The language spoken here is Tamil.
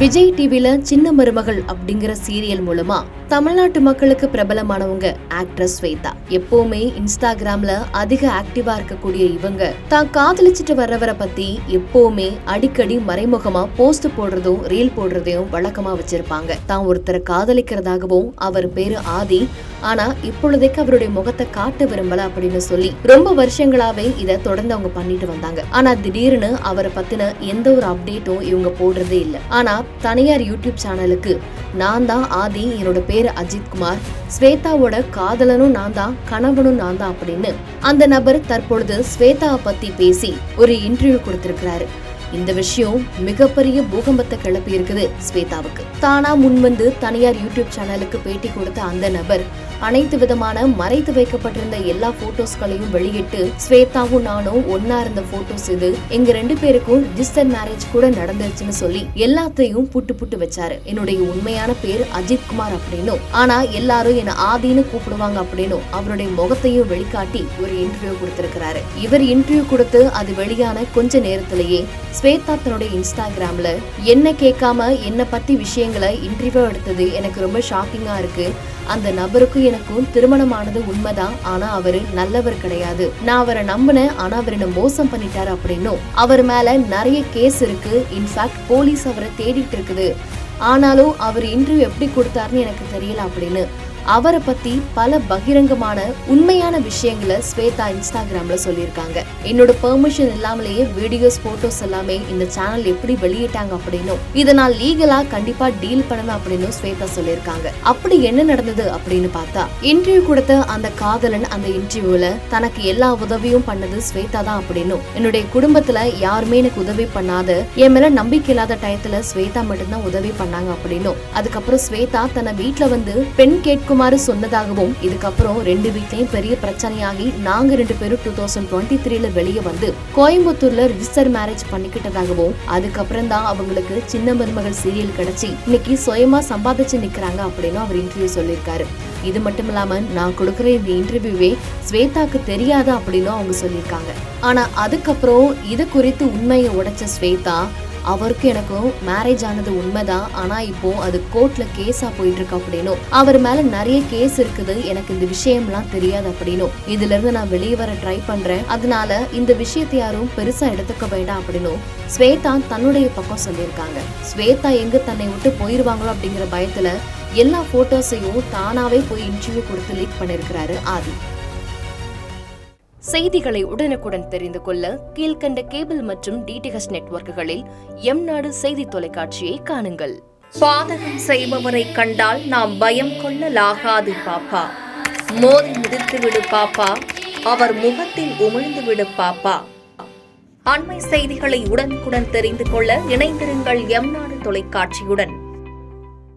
விஜய் டிவில சின்ன மருமகள் அப்படிங்கிற சீரியல் மூலமா தமிழ்நாட்டு மக்களுக்கு பிரபலமானவங்க ஆக்ட்ரஸ் ஸ்வேதா. எப்பவுமே இன்ஸ்டாகிராம்ல அதிக ஆக்டிவா இருக்கக்கூடிய இவங்க தான் காதலிச்சிட்டு வர்றவரை பத்தி எப்பவுமே அடிக்கடி மறைமுகமா போஸ்ட் போடுறதும் ரீல் போடுறதையும் வழக்கமா வச்சிருப்பாங்க. தான் ஒருத்தரை காதலிக்கிறதாகவும் அவர் பேரு ஆதி, ஆனா இப்பொழுதைக்கு அவருடைய முகத்தை காட்ட விரும்பல அப்படின்னு சொல்லி ரொம்ப வருஷங்களாவே இதை தொடர்ந்து அவங்க பண்ணிட்டு வந்தாங்க. ஆனா திடீர்னு அவரை பத்தின எந்த ஒரு அப்டேட்டும் இவங்க போடுறதே இல்ல. ஆனா தனியார் யூடியூப் சேனலுக்கு நான் தான் ஆதி, என்னோட பேரு அஜித் குமார், ஸ்வேதாவோட காதலனும் நான் தான், கணவனும் நான் தான் அப்படின்னு அந்த நபர் தற்பொழுது ஸ்வேதாவை பத்தி பேசி ஒரு இன்டர்வியூ கொடுத்திருக்கிறாரு. இந்த விஷயம் மிகப்பெரிய பூகம்பத்தை கிளப்பி இருக்குது ஸ்வேதாவுக்கு. தானா முன்வந்து தனியார் யூடியூப் சேனலுக்கு பேட்டி கொடுத்த அந்த நபர் அனைத்து விதமான மறைத்து வைக்கப்பட்டிருந்த எல்லா போட்டோஸ்களையும் வெளியிட்டு ஸ்வேதாவும் நானும் ஒன்னா இருந்த போட்டோஸ் இது, எங்க 2 பேருக்கும் ரிஜிஸ்டர் மேரேஜ் கூட நடந்துருச்சுன்னு சொல்லி எல்லாத்தையும் புட்டு வச்சாரு. என்னுடைய உண்மையான பேர் அஜித் குமார் அப்படின்னும், ஆனா எல்லாரும் என்ன ஆதின்னு கூப்பிடுவாங்க அப்படின்னும் அவருடைய முகத்தையும் வெளிக்காட்டி ஒரு இன்டர்வியூ கொடுத்திருக்கிறாரு. இவர் இன்டர்வியூ கொடுத்து அது வெளியான கொஞ்ச நேரத்திலேயே ஸ்வேதா தன்னுடைய இன்ஸ்டாகிராம்ல என்ன கேட்காம என்ன பத்தி விஷயங்களை இன்டர்வியூ எடுத்தது எனக்கு ரொம்ப ஷாக்கிங்கா இருக்கு. அந்த நபருக்கும் எனக்கும் திருமணமானது உண்மைதான், ஆனா அவரு நல்லவர் கிடையாது. நான் அவரை நம்பினேன், ஆனா அவர் என்ன மோசம் பண்ணிட்டாரு அப்படின்னும், அவர் மேல நிறைய கேஸ் இருக்கு, இன்ஃபேக்ட் போலீஸ் அவரை தேடிட்டு இருக்குது, ஆனாலும் அவர் இன்டர்வியூ எப்படி கொடுத்தாருன்னு எனக்கு தெரியல அப்படின்னு அவரை பத்தி பல பகிரங்கமான உண்மையான விஷயங்களை ஸ்வேதா இன்ஸ்டாகிராம்ல சொல்லியிருக்காங்க. என்னோட பெர்மிஷன் இல்லாமலேயே வீடியோஸ் போட்டோஸ் எல்லாமே இந்த சேனல் எப்படி வெளியிட்டாங்க அப்படின்னும், இதை நான் லீகலா கண்டிப்பா டீல் பண்ணுவேன் அப்படின்னு ஸ்வேதா சொல்லியிருக்காங்க. அப்படி என்ன நடந்தது அப்படின்னு பார்த்தா, இன்டர்வியூ கொடுத்த அந்த காதலன் அந்த இன்டர்வியூல தனக்கு எல்லா உதவியும் பண்ணது ஸ்வேதா தான் அப்படின்னும், என்னுடைய குடும்பத்துல யாருமே எனக்கு உதவி பண்ணாத, என் மேல நம்பிக்கை இல்லாத டயத்துல ஸ்வேதா மட்டும்தான் உதவி பண்ணாங்க அப்படின்னும், அதுக்கப்புறம் ஸ்வேதா தன்னை வீட்டுல வந்து பெண் கேட்கும் சொன்னதாகவும், இதுக்கப்புறம் 2 வீட்லயும் பெரிய பிரச்சனையாகி நாங்க 2 பேரும் 2023ல வெளியே வந்து கோயம்புத்தூர்ல ரிஜிஸ்டர் மேரேஜ் பண்ணிக்கிட்டதாகவும், அதுக்கப்புறம் தான் அவங்களுக்கு சின்ன மருமகள் சீரியல் கிடைச்சி இன்னைக்கு சுயமா சம்பாதிச்சு நிக்கிறாங்க அப்படின்னு அவர் இன்டர்வியூ சொல்லியிருக்காரு. இது மட்டும் இல்லாம நான் கொடுக்குற இந்த இன்டர்வியூவே ஸ்வேதாக்கு தெரியாது அப்படின்னு அவங்க சொல்லியிருக்காங்க. ஆனா அதுக்கப்புறம் இது குறித்து உண்மையை உடைச்ச ஸ்வேதா, அவருக்கு எனக்கும் மேரேஜ் ஆனது உண்மைதான், ஆனா இப்போ அது கோர்ட்ல கேஸா போயிட்டு இருக்கு அப்படின்னும், அவர் மேல நிறைய கேஸ் இருக்குது, எனக்கு இந்த விஷயம்லாம் தெரியாது அப்படின்னும், இதுல இருந்து நான் வெளியே வர ட்ரை பண்றேன், அதனால இந்த விஷயத்தை யாரும் பெருசா எடுத்துக்க வேண்டாம் அப்படின்னும் ஸ்வேதா தன்னுடைய பக்கம் சொல்லியிருக்காங்க. ஸ்வேதா எங்க தன்னை விட்டு போயிருவாங்களோ அப்படிங்கிற பயத்துல எல்லா போட்டோஸையும் தானாவே போய் இன்டர்வியூ கொடுத்து லீக் பண்ணிருக்கிறாரு ஆதி. செய்திகளை உடனுக்குடன் தெரிந்து கொள்ள கீழ்கண்ட கேபிள் மற்றும் டிடிஹெச் நெட்வொர்க்குகளில் எம்நாடு செய்தி தொலைக்காட்சியை காணுங்கள். பாதகம் செய்பவரை கண்டால் நாம் பயம் கொள்ளலாகாது பாப்பா, மோதி மிதித்து விடு பாப்பா, அவர் முகத்தில் உமிழ்ந்து விடு பாப்பா. அண்மை செய்திகளை உடனுக்குடன் தெரிந்து கொள்ள இணைந்திருங்கள் எம்நாடு தொலைக்காட்சியுடன்.